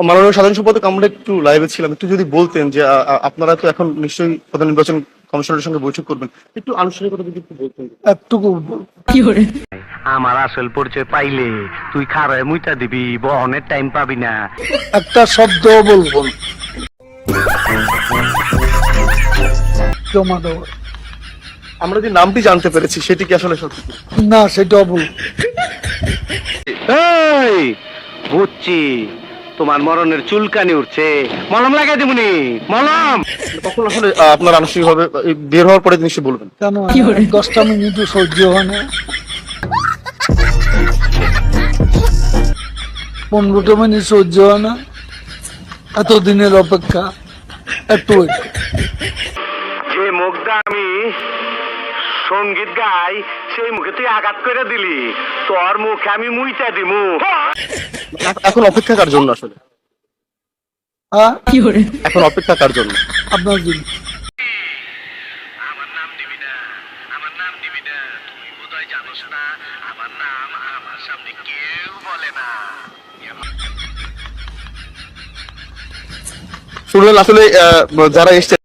মাননীয় সাধারণ সম্পাদক, আমরা একটু লাইভে ছিলাম, একটু যদি বলতেন যে আপনারা তো এখন নিশ্চয়ই প্রধান নির্বাচন কমিশনের সঙ্গে বৈঠক করবেন, একটু আনুষ্ঠানিকতা যদি একটু বলতেন। একটুকু আমার আসল পরিচয় পাইলে তুই খারায় মুইতা দিবি, বহনের টাইম পাবি না। একটা শব্দ বলবো না। জমা দেওয়া আমরা যে নামটি জানতে পেরেছি সেটি কি আসলে সত্যি? না, সেটাও বলবো। এই বুঝছি, তোমার মরণের চুলকানি উঠছে, মলম লাগাই দিবনি, মলম। তখন আসলে আপনার আনুষ্ঠানিকভাবে বের হওয়ার পরে নিশ্চয়ই বলবেন। কেন 10টা মিনিটও সহ্য হয় না? 15টা মিনিট সহ্য হয় না? এতদিনের অপেক্ষা একটু wait। যে মুখটা আমি সঙ্গীত গাই, সেই মুখে তুই আঘাত করে দিলি, তোর মুখে আমি মুইতা দিমু। এখন অপেক্ষা কার জন্য আসলে? হ্যাঁ, এখন অপেক্ষা কার জন্য? আপনার জন্য। আমার নাম দিবি না, আমার নাম দিবি না, তুই বোধহয় জানোস না আমার নাম আমার সামনে কেউ বলে না। শুনলেন আসলে যারা এসছে